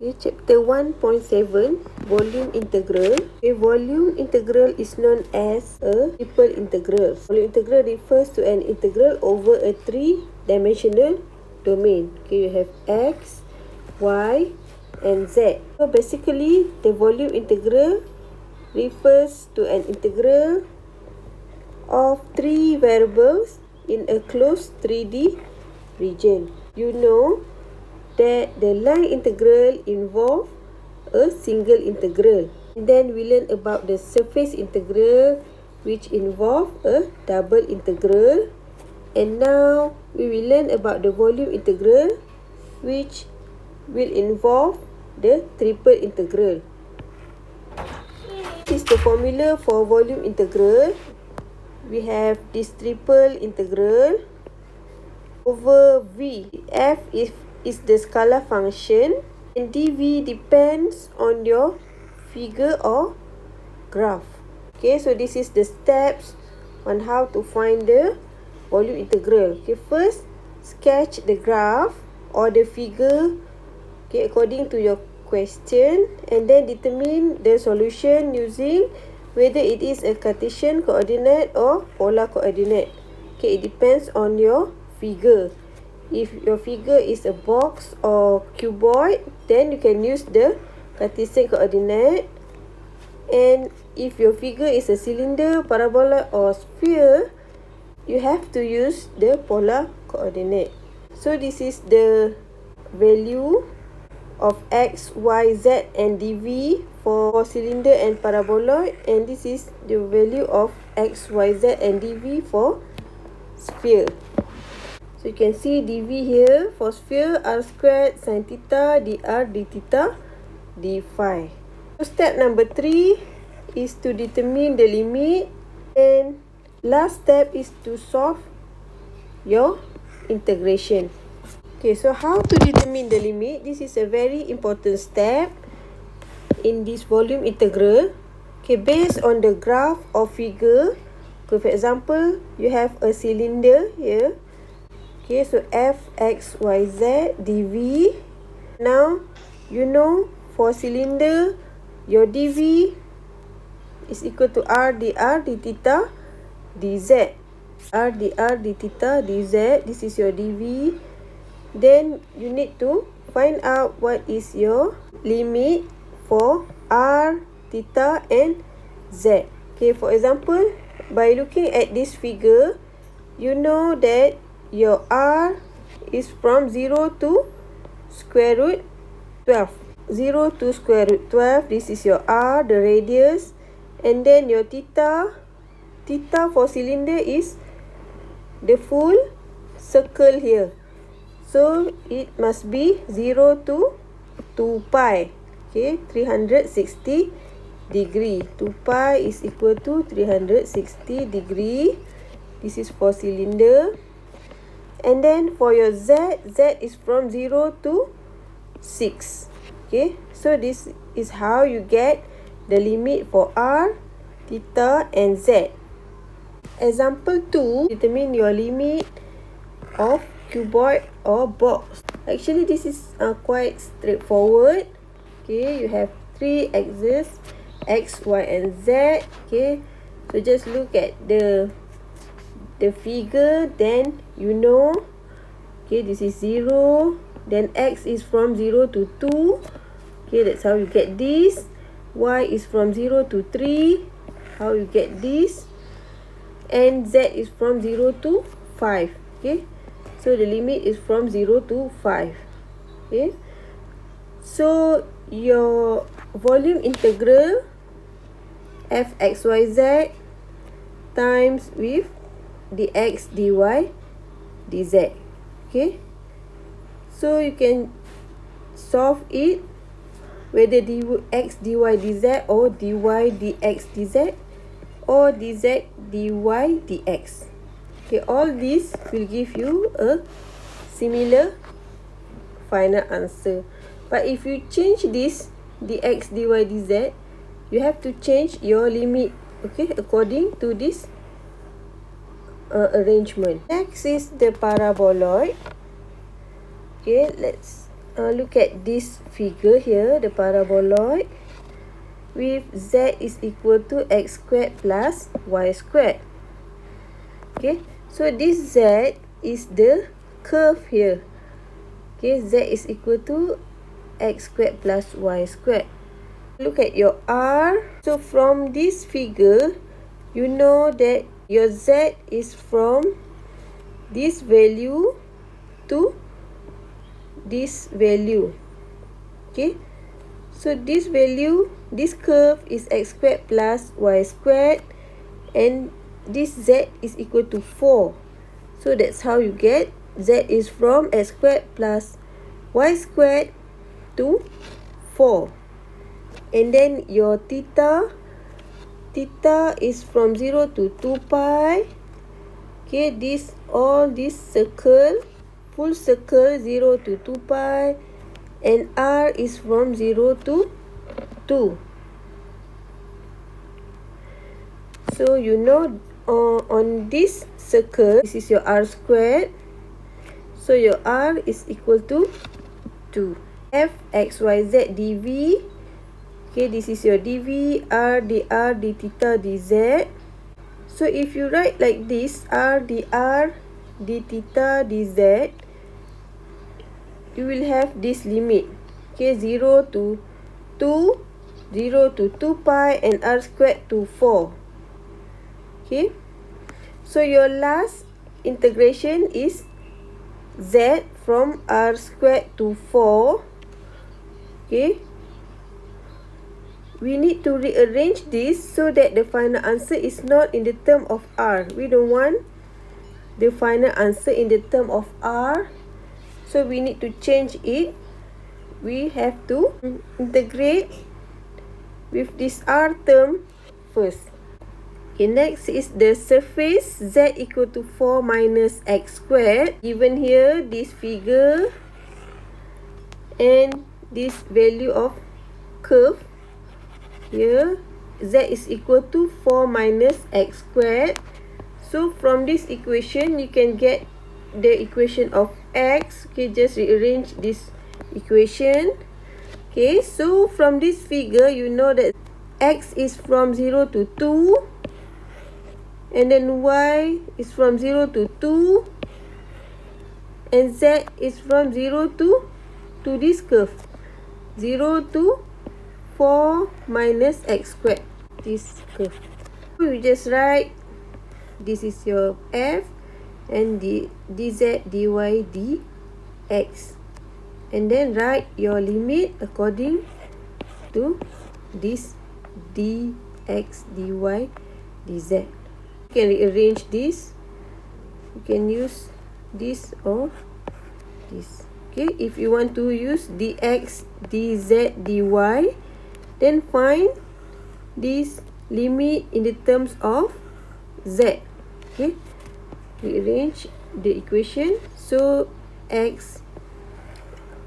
Okay, chapter 1.7, volume integral. Okay, volume integral is known as a triple integral. Volume integral refers to an integral over a three-dimensional domain. Okay, you have x, y, and z. So basically, the volume integral refers to an integral of three variables in a closed 3D region. You know that the line integral involve a single integral. And then we learn about the surface integral, which involve a double integral. And now we will learn about the volume integral, which will involve the triple integral. This is the formula for volume integral. We have this triple integral over V. F is the scalar function, and dV depends on your figure or graph. Okay, so this is the steps on how to find the volume integral. Okay, first sketch the graph or the figure, okay, according to your question, and then determine the solution using whether it is a Cartesian coordinate or polar coordinate. Okay, it depends on your figure. If your figure is a box or cuboid, then you can use the Cartesian coordinate. And if your figure is a cylinder, parabola or sphere, you have to use the polar coordinate. So this is the value of x, y, z and dv for cylinder and paraboloid, and this is the value of x, y, z and dv for sphere. So you can see dv here for sphere, r squared sin theta dr d theta d phi. So step number 3 is to determine the limit, and last step is to solve your integration. Okay, so how to determine the limit? This is a very important step in this volume integral. Okay, based on the graph or figure, okay, for example, you have a cylinder here. Okay, so f, x, y, z, dv. Now, you know for cylinder, your dv is equal to r dr d theta dz. R dr d theta dz. This is your dv. Then, you need to find out what is your limit for r, theta and z. Okay, for example, by looking at this figure, you know that your r is from 0 to square root 12. 0 to square root 12, this is your r, the radius. And then your theta for cylinder is the full circle here. So it must be 0 to 2 pi. Okay, 360 degree. 2 pi is equal to 360 degree. This is for cylinder. And then for your z is from 0 to 6. Okay, so this is how you get the limit for r, theta and z. Example 2, determine your limit of cuboid or box. Actually, this is quite straightforward. Okay, you have 3 axes, x, y and z. Okay, so just look at the figure, then you know. Okay, this is 0, then x is from 0 to 2. Okay, that's how you get this. Y is from 0 to 3. How you get this? And z is from 0 to 5. Okay, so the limit is from 0 to 5. Okay, so your volume integral f(x,y,z) times with dx, dy, dz. Okay, so you can solve it whether dx, dy, dz or dy, dx, dz or dz, dy, dx. Okay, all this will give you a similar final answer. But if you change this dx, dy, dz, you have to change your limit, okay, according to this arrangement. Next is the paraboloid. Okay, let's look at this figure here, the paraboloid with z is equal to x squared plus y squared. Okay, so this z is the curve here. Okay, z is equal to x squared plus y squared. Look at your r. So from this figure, you know that your z is from this value to this value. Okay, so this value, this curve is x squared plus y squared, and this z is equal to 4. So that's how you get z is from x squared plus y squared to 4. And then your theta is from 0 to 2 pi. Okay, all this circle, full circle, 0 to 2 pi, and r is from 0 to 2. So you know on this circle, this is your r squared. So your r is equal to 2. F x y z dv. Okay, this is your dv, r dr, d theta, dz. So if you write like this, r dr, d theta, dz, you will have this limit. Okay, 0 to 2, 0 to 2 pi, and r squared to 4. Okay, so your last integration is z from r squared to 4. Okay, we need to rearrange this so that the final answer is not in the term of r. We don't want the final answer in the term of r, so we need to change it. We have to integrate with this r term first. Okay, next is the surface z equal to 4 minus x squared. Given here, this figure and this value of curve. Here, z is equal to 4 minus x squared. So from this equation, you can get the equation of x. Okay, just rearrange this equation. Okay, so from this figure, you know that x is from 0 to 2. And then y is from 0 to 2. And z is from 0 to this curve. 0 to 4 minus x squared, this curve. We just write this is your f and the dz, dy, dx. And then write your limit according to this dx, dy, dz. You can rearrange this. You can use this or this. Okay, if you want to use dx, dz, dy, then find this limit in the terms of z. Okay, rearrange the equation. So x,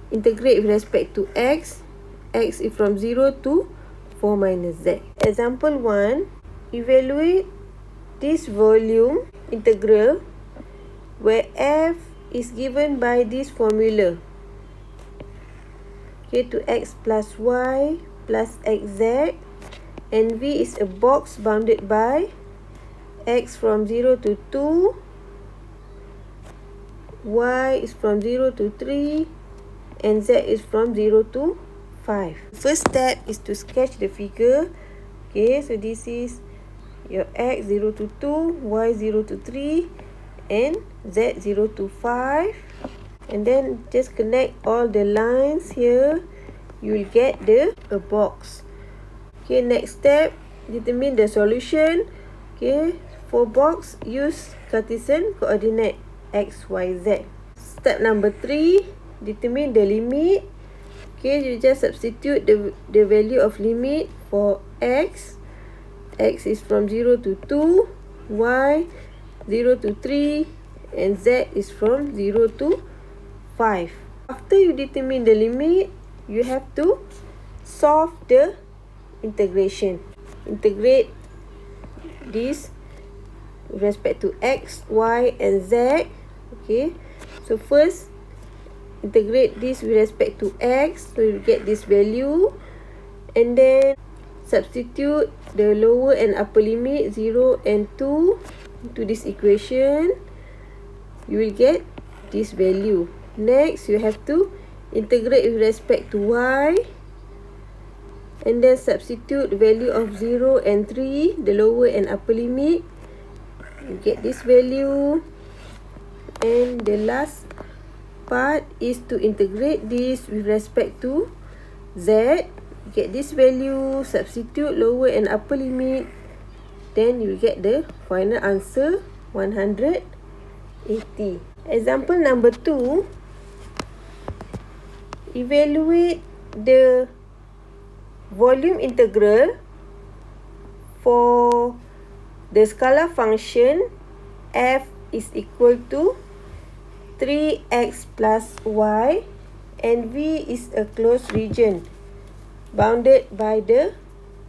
integrate with respect to x. X is from 0 to 4 minus z. Example 1, evaluate this volume integral where f is given by this formula. Okay, to x plus y plus xz, and v is a box bounded by x from 0 to 2, y is from 0 to 3, and z is from 0 to 5. First step is to sketch the figure. Okay, so this is your x 0 to 2, y 0 to 3, and z 0 to 5. And then just connect all the lines here. You will get a box. Okay, next step, determine the solution. Okay, for box, use Cartesian coordinate x, y, z. Step number 3, determine the limit. Okay, you just substitute the value of limit for x. X is from 0 to 2, y 0 to 3, and z is from 0 to 5. After you determine the limit, you have to solve the integration. Integrate this with respect to x, y, and z. Okay, so first integrate this with respect to x, so you get this value, and then substitute the lower and upper limit 0 and 2 into this equation. You will get this value. Next, you have to integrate with respect to y, and then substitute the value of 0 and 3, the lower and upper limit. You get this value. And the last part is to integrate this with respect to z. Get this value, substitute lower and upper limit, then you get the final answer 180. Example number 2, evaluate the volume integral for the scalar function f is equal to 3x plus y, and v is a closed region bounded by the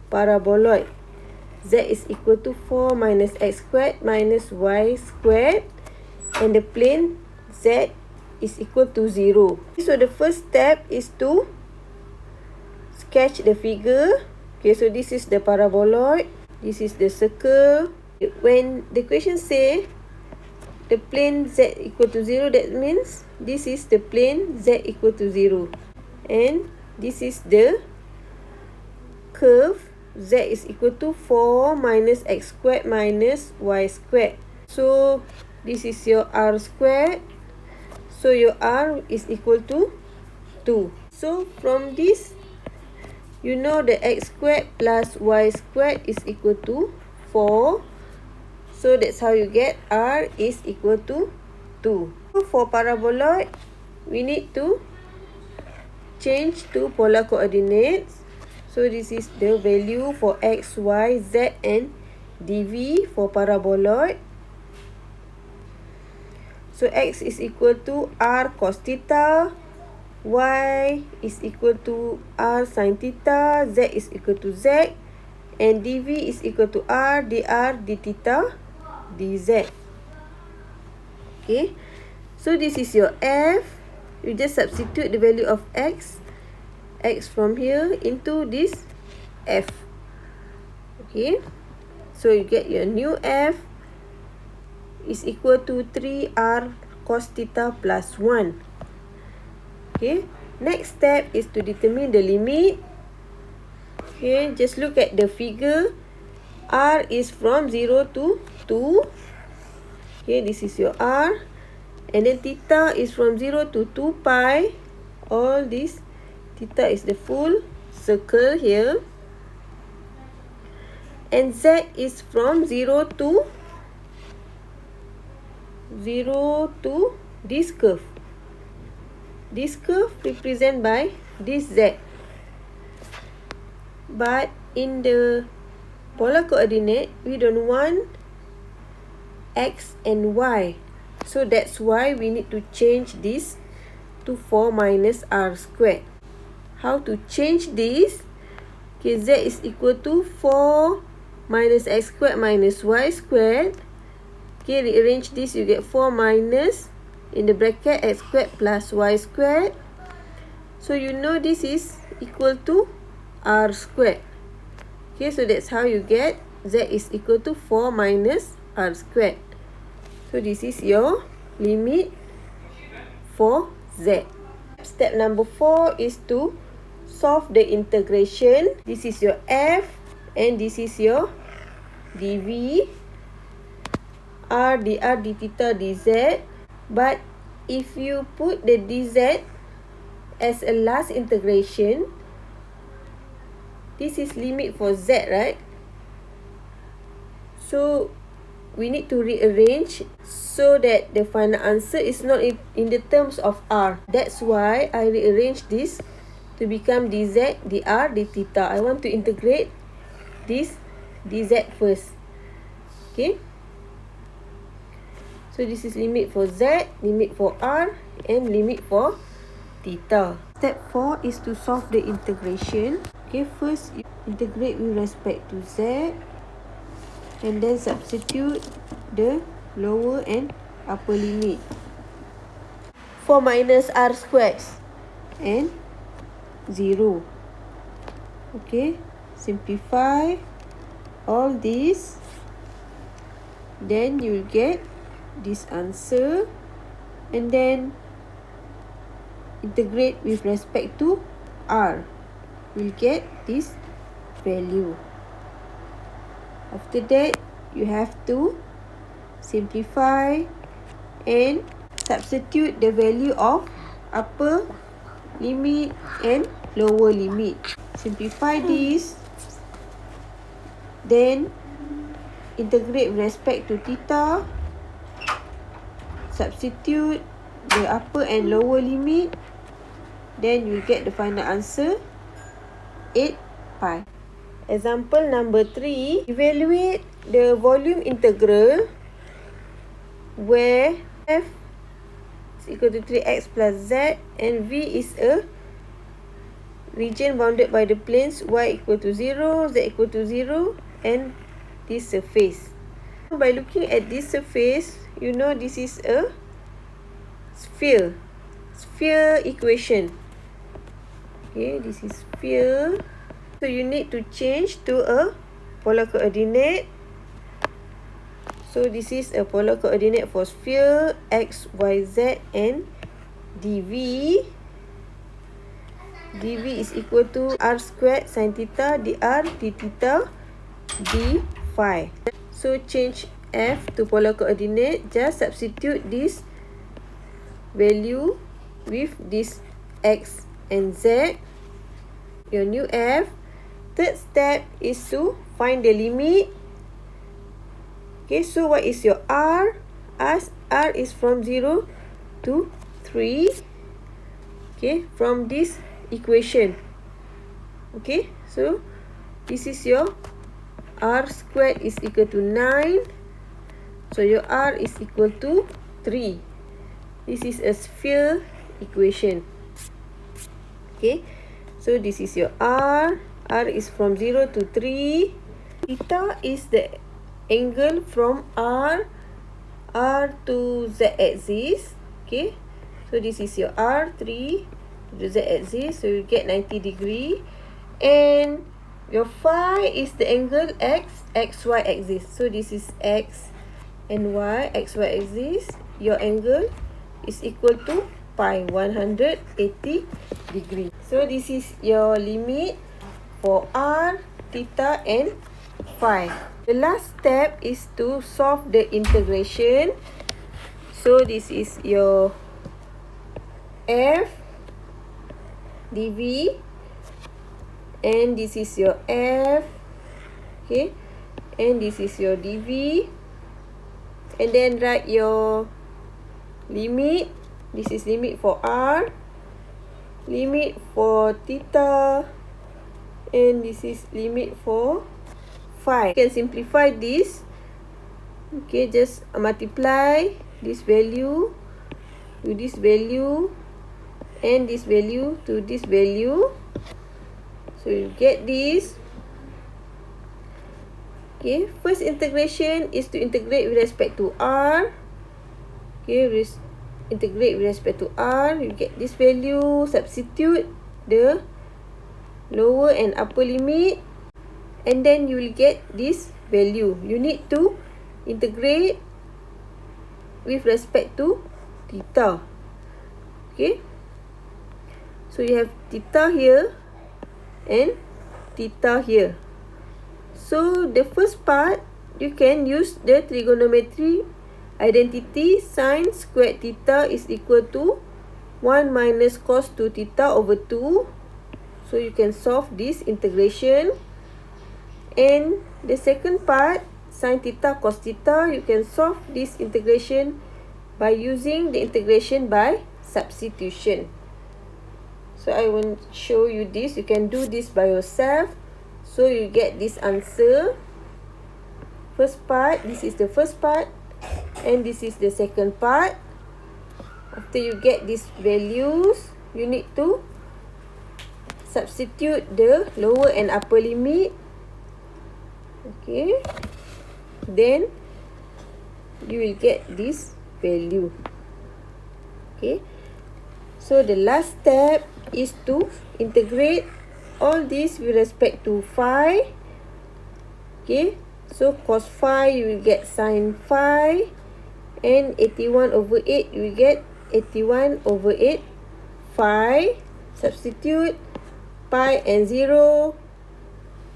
paraboloid. Z is equal to 4 minus x squared minus y squared, and the plane Z is equal to 0. So the first step is to sketch the figure. Okay, so this is the paraboloid, this is the circle. When the question say the plane Z equal to 0, that means this is the plane Z equal to 0, and this is the curve Z is equal to 4 minus x squared minus y squared. So this is your r squared, so your r is equal to 2. So from this, you know the x squared plus y squared is equal to 4. So that's how you get r is equal to 2. So for paraboloid, we need to change to polar coordinates. So this is the value for x, y, z and dv for paraboloid. So x is equal to r cos theta, y is equal to r sin theta, z is equal to z, and dv is equal to r dr d theta dz. Okay, so this is your f. You just substitute the value of x from here into this f. Okay, so you get your new f is equal to 3r cos theta plus 1. Okay, next step is to determine the limit. Okay, just look at the figure. R is from 0 to 2. Okay, this is your r, and then theta is from 0 to 2 pi. All this theta is the full circle here, and z is from 0 to this curve. This curve represented by this z. But in the polar coordinate, we don't want x and y. So that's why we need to change this to 4 minus r squared. How to change this? Okay, z is equal to 4 minus x squared minus y squared. Okay, rearrange this, you get 4 minus in the bracket x squared plus y squared. So you know this is equal to r squared. Okay, so that's how you get z is equal to 4 minus r squared. So this is your limit for z. Step number 4 is to solve the integration. This is your f and this is your dv, r dr d theta dz. But if you put the dz as a last integration, this is limit for z, right? So we need to rearrange so that the final answer is not in the terms of r. That's why I rearrange this to become dz, dr, d theta. I want to integrate this dz first. Okay, so this is limit for z, limit for r, and limit for theta. Step 4 is to solve the integration. Okay, first you integrate with respect to z, and then substitute the lower and upper limit. 4 minus r squared and 0. Okay, simplify all this, then you'll get this answer, and then integrate with respect to r. We'll get this value. After that, you have to simplify and substitute the value of upper limit and lower limit. Simplify this, then integrate with respect to theta, substitute the upper and lower limit, then you get the final answer 8 pi. Example number 3, evaluate the volume integral where f is equal to 3x plus z and v is a region bounded by the planes y equal to 0, z equal to 0 and this surface. By looking at this surface, you know this is a sphere equation. Okay, this is sphere. So you need to change to a polar coordinate. So this is a polar coordinate for sphere, x, y, z and dv. dv is equal to r squared sin theta dr d theta d phi. So change f to polar coordinate, just substitute this value with this x and z, your new f. Third step is to find the limit. Okay, so what is your r? As r is from 0 to 3. Okay, from this equation. Okay, so this is your r squared is equal to 9. So your r is equal to 3. This is a sphere equation. Okay, so this is your r. R is from 0 to 3. Theta is the angle from r to z axis. Okay, so this is your r3 to the z axis, so you get 90 degree. And your phi is the angle xy axis. So this is x and y, xy axis. Your angle is equal to pi, 180 degree. So this is your limit for r, theta and phi. The last step is to solve the integration. So this is your f dv and this is your f, okay, and this is your dv, and then write your limit. This is limit for r, limit for theta, and this is limit for phi. You can simplify this. Okay, just multiply this value to this value and this value to this value. So you get this. Okay, first integration is to integrate with respect to r. Okay, integrate with respect to r. You get this value. Substitute the lower and upper limit, and then you will get this value. You need to integrate with respect to theta. Okay, so you have theta here and theta here. So the first part, you can use the trigonometry identity. Sin squared theta is equal to 1 minus cos 2 theta over 2. So you can solve this integration. And the second part, sin theta cos theta, you can solve this integration by using the integration by substitution. So I will show you this. You can do this by yourself. So you get this answer. First part, this is the first part, and this is the second part. After you get these values, you need to substitute the lower and upper limit. Okay, then you will get this value. Okay, So the last step is to integrate all this with respect to phi. Okay, so cos phi you will get sin phi, and 81 over 8 you will get 81 over 8 phi. Substitute pi and 0.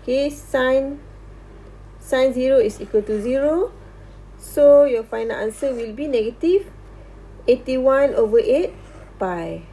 Okay, sin 0 is equal to 0. So your final answer will be negative 81 over 8 pi.